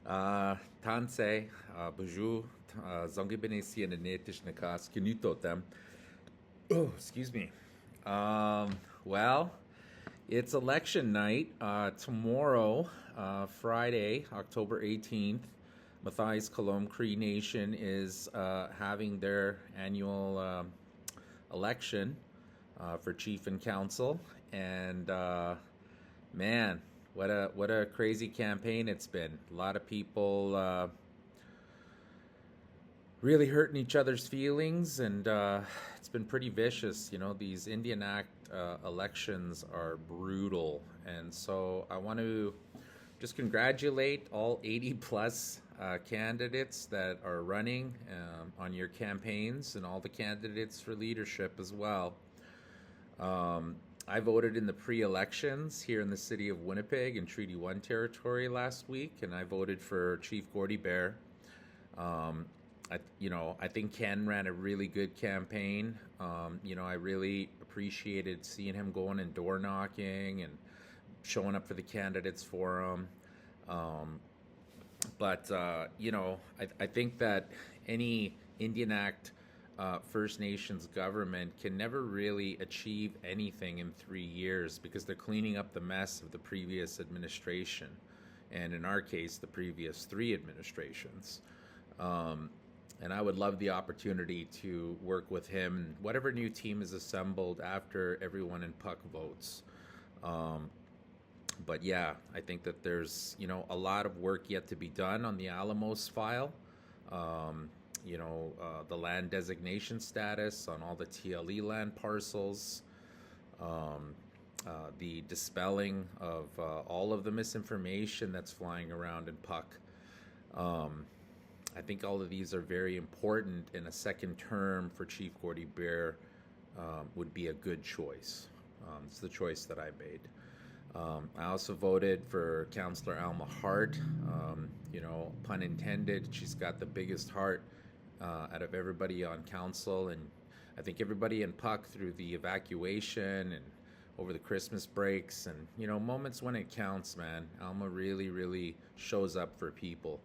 Tanse, bonjour, zongibenesi and netish nakas kinutotem. Oh, excuse me. Well, it's election night. Tomorrow, Friday, October 18th, Mathias Colomb Cree Nation is having their annual election for chief and council. And man, what a crazy campaign it's been. A lot of people really hurting each other's feelings, and it's been pretty vicious. You know, these Indian Act elections are brutal, and so I want to just congratulate all 80 plus candidates that are running on your campaigns, and all the candidates for leadership as well. I voted in the pre-elections here in the city of Winnipeg in Treaty 1 territory last week, and I voted for Chief Gordy Bear. I think Ken ran a really good campaign. I really appreciated seeing him going and door knocking and showing up for the candidates forum. I think that any Indian Act First Nations government can never really achieve anything in 3 years because they're cleaning up the mess of the previous administration, and in our case, the previous three administrations. And I would love the opportunity to work with him, whatever new team is assembled after everyone in Puck votes. But yeah, I think that there's a lot of work yet to be done on the Alamos file. The land designation status on all the TLE land parcels, the dispelling of all of the misinformation that's flying around in Puck. I think all of these are very important, and a second term for Chief Gordy Bear would be a good choice. It's the choice that I made. I also voted for Councillor Alma Hart. Pun intended, she's got the biggest heart out of everybody on council, and I think everybody in Puck through the evacuation and over the Christmas breaks and moments when it counts, man. Alma really, really shows up for people.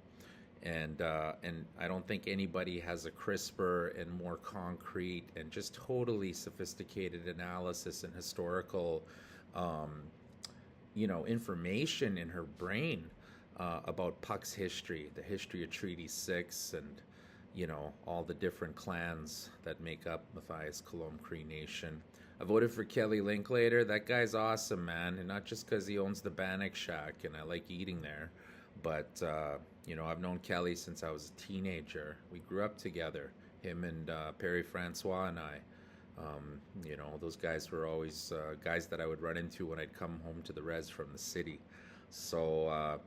And I don't think anybody has a crisper and more concrete and just totally sophisticated analysis and historical, information in her brain about Puck's history, the history of Treaty 6, and all the different clans that make up Mathias Colomb Cree Nation. I voted for Kelly Linklater. That guy's awesome, man, and not just because he owns the Bannock Shack and I like eating there, but I've known Kelly since I was a teenager. We grew up together, him and Perry Francois and I. Those guys were always guys that I would run into when I'd come home to the res from the city. So, I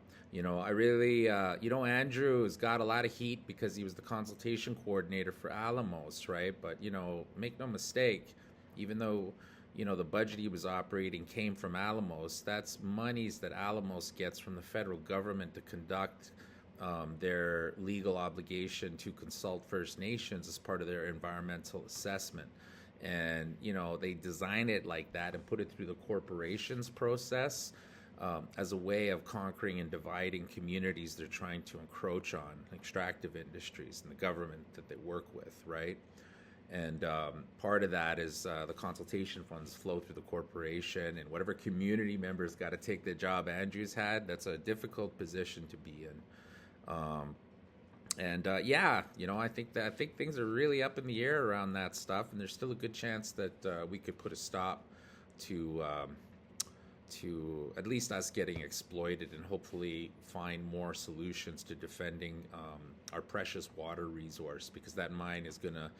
really, Andrew's got a lot of heat because he was the consultation coordinator for Alamos, right? But, make no mistake, even though, the budget he was operating came from Alamos, that's monies that Alamos gets from the federal government to conduct their legal obligation to consult First Nations as part of their environmental assessment. And, they design it like that and put it through the corporations process as a way of conquering and dividing communities they're trying to encroach on, extractive industries and the government that they work with, right? And part of that is the consultation funds flow through the corporation, and whatever community members got to take the job Andrew's had, that's a difficult position to be in. I think things are really up in the air around that stuff, and there's still a good chance that we could put a stop to at least us getting exploited, and hopefully find more solutions to defending our precious water resource, because that mine is going to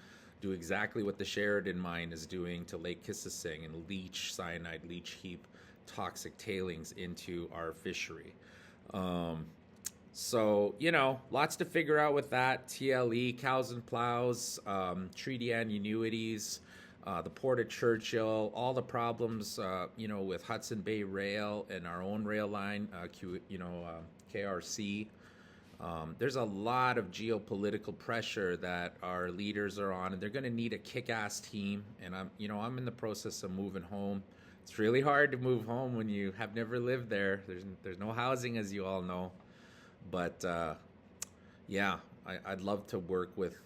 do exactly what the Sheridan mine is doing to Lake Kississing and cyanide leach heap toxic tailings into our fishery. Lots to figure out with that. TLE, cows and plows, treaty annuities, the Port of Churchill, all the problems, with Hudson Bay Rail and our own rail line, KRC. There's a lot of geopolitical pressure that our leaders are on, and they're going to need a kick-ass team. And I'm in the process of moving home. It's really hard to move home when you have never lived there. There's no housing, as you all know. But yeah, I'd love to work with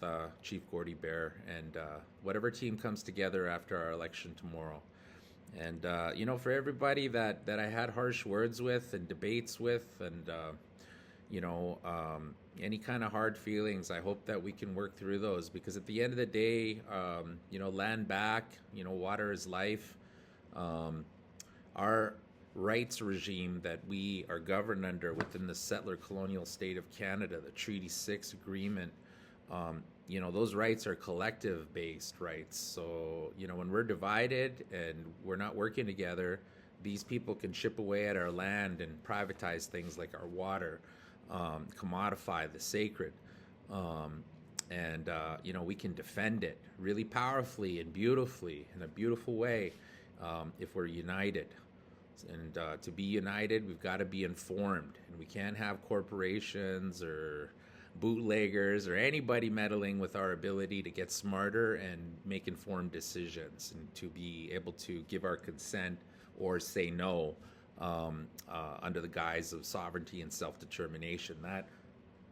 Chief Gordy Bear and whatever team comes together after our election tomorrow. And for everybody that I had harsh words with and debates with, and you know, any kind of hard feelings, I hope that we can work through those, because at the end of the day, land back, water is life. Our rights regime that we are governed under within the settler colonial state of Canada, the Treaty 6 agreement, those rights are collective based rights. So, when we're divided and we're not working together, these people can chip away at our land and privatize things like our water, commodify the sacred. We can defend it really powerfully and beautifully in a beautiful way if we're united. And to be united, we've got to be informed. And we can't have corporations or bootleggers or anybody meddling with our ability to get smarter and make informed decisions, and to be able to give our consent or say no under the guise of sovereignty and self-determination. That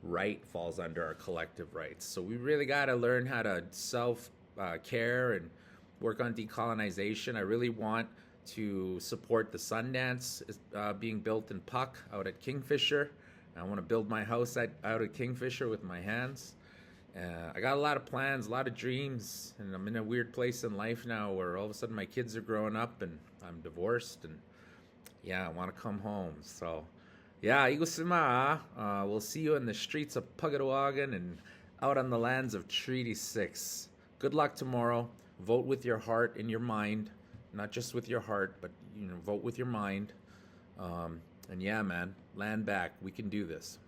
right falls under our collective rights. So we really got to learn how to self-care and work on decolonization. I really want to support the Sundance being built in Puck out at Kingfisher. I want to build my house out at Kingfisher with my hands. I got a lot of plans, a lot of dreams, and I'm in a weird place in life now where all of a sudden my kids are growing up and I'm divorced, and I want to come home. So, igusima. We'll see you in the streets of Pugatawagan and out on the lands of Treaty 6. Good luck tomorrow. Vote with your heart and your mind. Not just with your heart, but vote with your mind. And man, land back. We can do this.